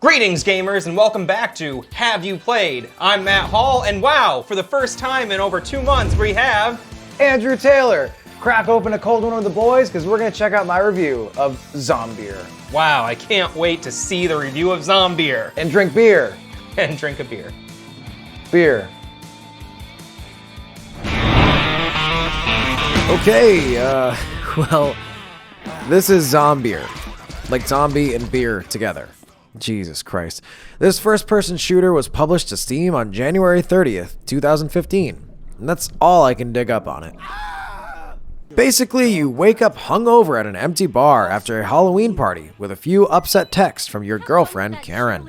Greetings gamers and welcome back to Have You Played? I'm Matt Hall and wow, for the first time in over 2 months we have... Andrew Taylor. Crack open a cold one with the boys because we're going to check out my review of Zombeer. Wow, I can't wait to see the review of Zombeer. And drink beer. And drink a beer. Beer. Okay, well, this is Zombeer. Like zombie and beer together. Jesus Christ. This first-person shooter was published to Steam on January 30th, 2015. And that's all I can dig up on it. Basically, you wake up hungover at an empty bar after a Halloween party with a few upset texts from your girlfriend, Karen.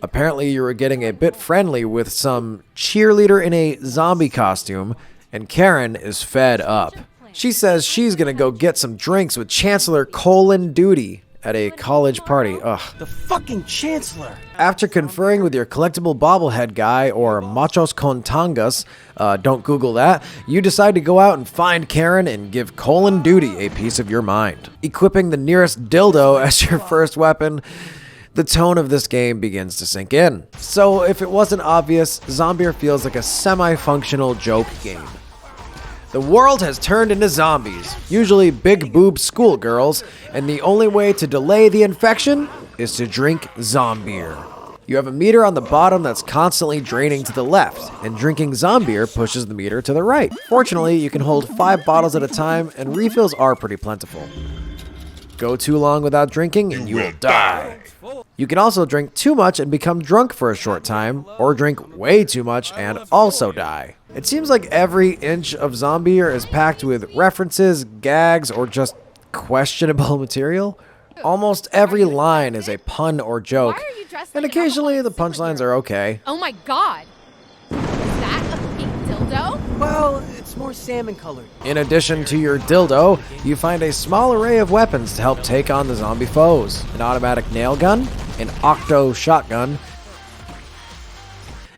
Apparently, you were getting a bit friendly with some cheerleader in a zombie costume, and Karen is fed up. She says she's gonna go get some drinks with Chancellor Colin Duty at a college party. Ugh. The fucking Chancellor! After conferring with your collectible bobblehead guy, or machos con tangas, don't Google that, you decide to go out and find Karen and give Colin Duty a piece of your mind. Equipping the nearest dildo as your first weapon, the tone of this game begins to sink in. So if it wasn't obvious, Zombeer feels like a semi-functional joke game. The world has turned into zombies, usually big boob schoolgirls, and the only way to delay the infection is to drink Zombeer. You have a meter on the bottom that's constantly draining to the left, and drinking Zombeer pushes the meter to the right. Fortunately, you can hold 5 bottles at a time, and refills are pretty plentiful. Go too long without drinking and you will die. You can also drink too much and become drunk for a short time, or drink way too much and also die. It seems like every inch of Zombeer is packed with references, gags, or just questionable material. Almost every line is a pun or joke, and occasionally the punchlines are okay. Oh my god! Is that a pink dildo? Well, it's more salmon colored. In addition to your dildo, you find a small array of weapons to help take on the zombie foes. An automatic nail gun, an octo shotgun,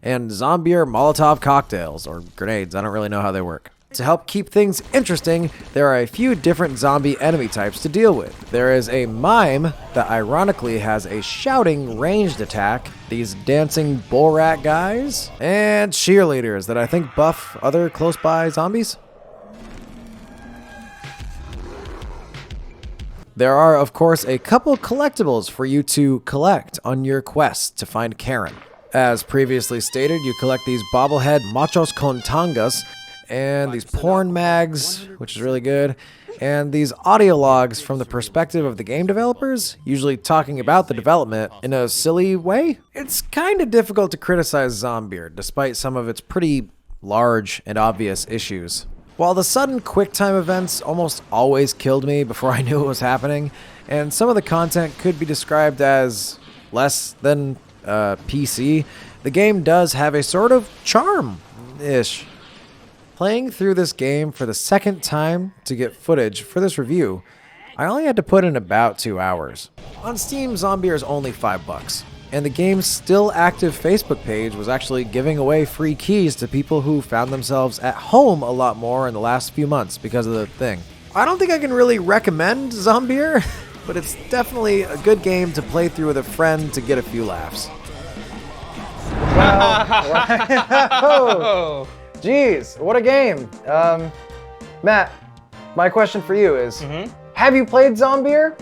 and Zombeer Molotov cocktails, or grenades, I don't really know how they work. To help keep things interesting, there are a few different zombie enemy types to deal with. There is a mime that ironically has a shouting ranged attack, these dancing bull rat guys, and cheerleaders that I think buff other close by zombies. There are, of course, a couple collectibles for you to collect on your quest to find Karen. As previously stated, you collect these bobblehead machos con tangas, and these porn mags, which is really good, and these audio logs from the perspective of the game developers, usually talking about the development in a silly way. It's kind of difficult to criticize Zombeer, despite some of its pretty large and obvious issues. While the sudden QuickTime events almost always killed me before I knew what was happening, and some of the content could be described as less than PC, the game does have a sort of charm-ish. Playing through this game for the second time to get footage for this review, I only had to put in about 2 hours. On Steam, Zombeer is only $5, and the game's still active Facebook page was actually giving away free keys to people who found themselves at home a lot more in the last few months because of the thing. I don't think I can really recommend Zombeer, but it's definitely a good game to play through with a friend to get a few laughs. Wow. Jeez, what a game. Matt, my question for you is, have you played Zombeer?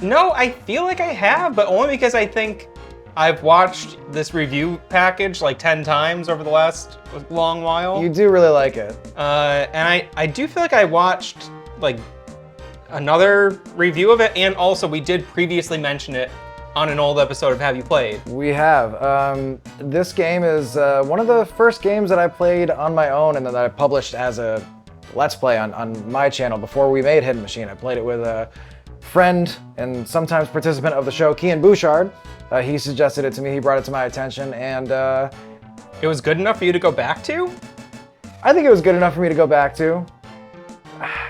No, I feel like I have, but only because I think I've watched this review package like 10 times over the last long while. You do really like it. And I do feel like I watched like another review of it, and also we did previously mention it on an old episode of Have You Played? We have. This game is one of the first games that I played on my own and that I published as a Let's Play on my channel before we made Hidden Machine. I played it with a friend and sometimes participant of the show, Kian Bouchard. He suggested it to me, he brought it to my attention, and it was good enough for you to go back to? I think it was good enough for me to go back to.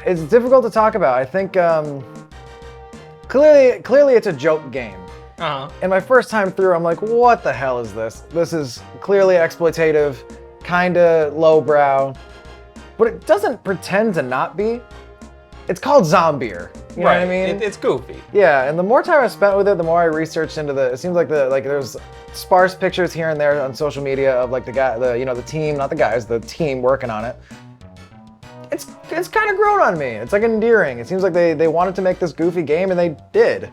It's difficult to talk about. I think clearly it's a joke game. And my first time through, I'm like, what the hell is this? This is clearly exploitative, kinda lowbrow, but it doesn't pretend to not be. It's called Zombeer. You know what I mean? It's goofy. Yeah, and the more time I spent with it, the more I researched into it seems like there's sparse pictures here and there on social media of like the team, not the guys, the team working on it. It's kind of grown on me. It's like endearing. It seems like they wanted to make this goofy game and they did.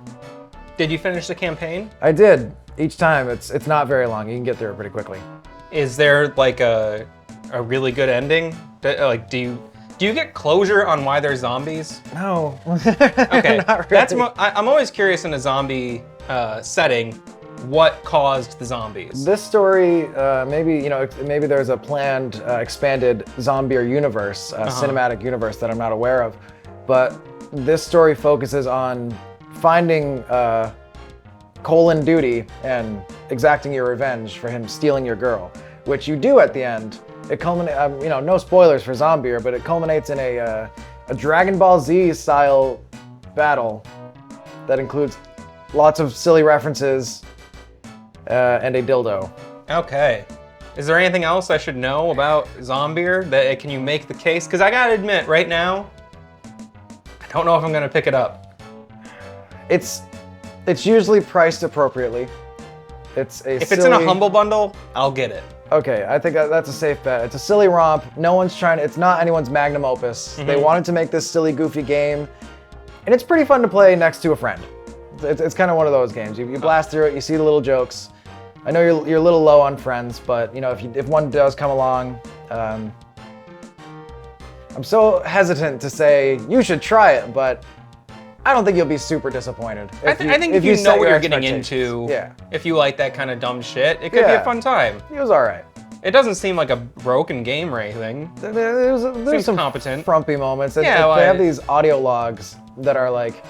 Did you finish the campaign? I did. Each time, it's not very long. You can get through it pretty quickly. Is there like a really good ending? Like, do you get closure on why they're zombies? No. Okay, Not really. I'm always curious in a zombie setting, what caused the zombies? This story, maybe there's a planned expanded Zombeer universe, cinematic universe that I'm not aware of, but this story focuses on finding Cole in duty and exacting your revenge for him stealing your girl, which you do at the end. It culminates, no spoilers for Zombeer, but it culminates in a Dragon Ball Z style battle that includes lots of silly references and a dildo. Okay. Is there anything else I should know about Zombeer? Can you make the case? Because I gotta admit, right now, I don't know if I'm gonna pick it up. It's usually priced appropriately. If it's in a humble bundle, I'll get it. Okay, I think that's a safe bet. It's a silly romp. It's not anyone's magnum opus. They wanted to make this silly, goofy game, and it's pretty fun to play next to a friend. It's kind of one of those games. You blast through it, you see the little jokes. I know you're a little low on friends, but if one does come along, I'm so hesitant to say you should try it, but I don't think you'll be super disappointed. I think if you know set what your you're getting into, yeah, if you like that kind of dumb shit, it could be a fun time. it was all right. It doesn't seem like a broken game or anything. There's Seems some competent. frumpy moments. Yeah, They have these audio logs that are like,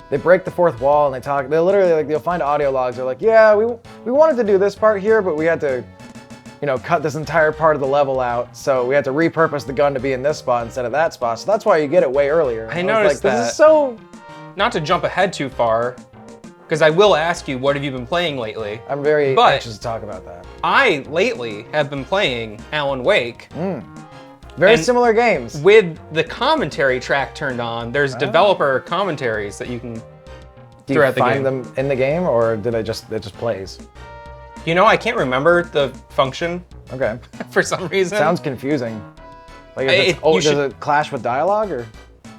they break the fourth wall and they talk. They literally like you'll find audio logs. They're like, yeah, we wanted to do this part here, but we had to, cut this entire part of the level out. So we had to repurpose the gun to be in this spot instead of that spot. So that's why you get it way earlier. I was noticed like, that. This is so. Not to jump ahead too far, because I will ask you, what have you been playing lately? I'm very But- anxious to talk about that. I lately have been playing Alan Wake. Very And- similar games. With the commentary track turned on, there's developer commentaries that you can Do you throughout the find game. them in the game, or it just plays? I can't remember the function Okay. for some reason. Sounds confusing. Like, You does should- it clash with dialogue, or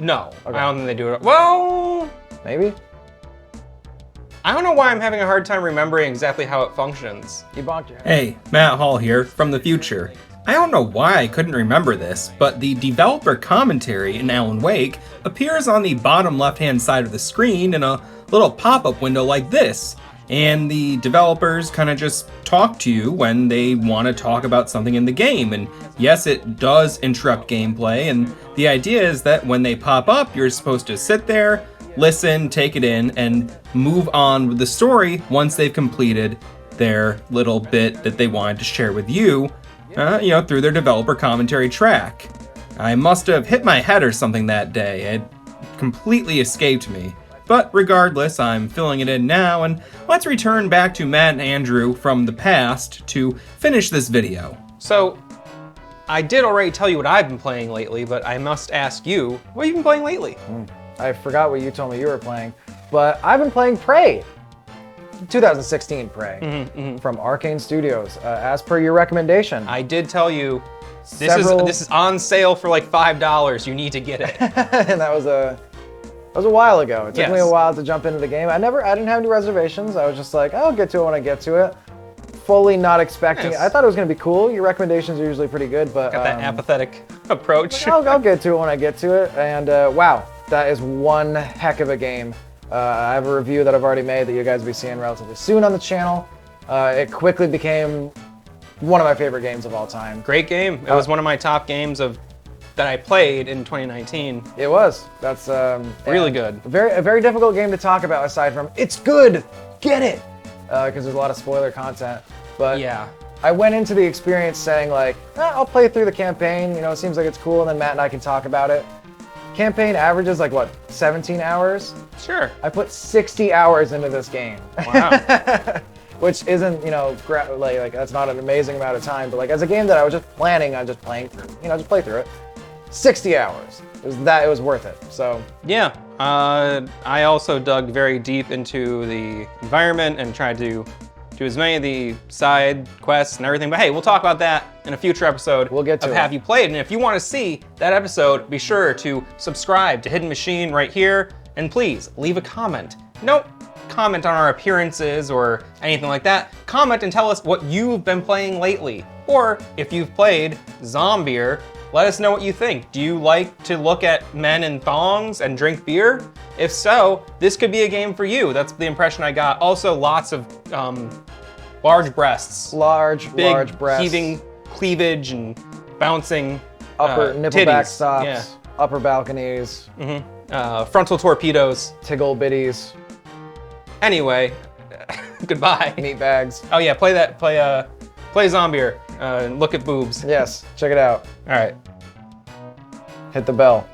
No, Okay. I don't think they do it. Well, maybe? I don't know why I'm having a hard time remembering exactly how it functions. You bonked your head. Hey, Matt Hall here from the future. I don't know why I couldn't remember this, but the developer commentary in Alan Wake appears on the bottom left-hand side of the screen in a little pop-up window like this. And the developers kind of just talk to you when they want to talk about something in the game. And yes, it does interrupt gameplay, and the idea is that when they pop up, you're supposed to sit there, listen, take it in, and move on with the story once they've completed their little bit that they wanted to share with you, through their developer commentary track. I must have hit my head or something that day. It completely escaped me. But regardless, I'm filling it in now, and let's return back to Matt and Andrew from the past to finish this video. So, I did already tell you what I've been playing lately, but I must ask you, what have you been playing lately? I forgot what you told me you were playing, but I've been playing Prey. 2016 Prey from Arcane Studios, as per your recommendation. I did tell you, this Several- is on sale for like $5. You need to get it. And that was a while ago. It took me a Yes. while to jump into the game. I didn't have any reservations. I was just like, I'll get to it when I get to it. Fully not expecting Yes. it. I thought it was going to be cool. Your recommendations are usually pretty good, but Got that apathetic approach. I'll get to it when I get to it. And wow, that is one heck of a game. I have a review that I've already made that you guys will be seeing relatively soon on the channel. It quickly became one of my favorite games of all time. Great game. It was one of my top games that I played in 2019. It was. That's Really and good. A very difficult game to talk about aside from it's good, get it, because there's a lot of spoiler content. But Yeah. I went into the experience saying like, I'll play through the campaign. It seems like it's cool, and then Matt and I can talk about it. Campaign averages like what, 17 hours? Sure. I put 60 hours into this game. Wow. Which isn't, like that's not an amazing amount of time, but like as a game that I was just planning on just playing through, just play through it. 60 hours. It was worth it. So Yeah, I also dug very deep into the environment and tried to do as many of the side quests and everything. But hey, we'll talk about that in a future episode. We'll get to of it. Have You Played? And if you want to see that episode, be sure to subscribe to Hidden Machine right here. And please leave a comment. Don't comment on our appearances or anything like that. Comment and tell us what you've been playing lately. Or if you've played Zombeer, let us know what you think. Do you like to look at men in thongs and drink beer? If so, this could be a game for you. That's the impression I got. Also, lots of large breasts. large breasts. Heaving cleavage and bouncing upper nipple titties. back stops. Yeah. Upper balconies. Frontal torpedoes. Tiggle bitties. Anyway, goodbye. Meat bags. Oh yeah, play Zombeer. Look at boobs. Yes, check it out. All right. Hit the bell.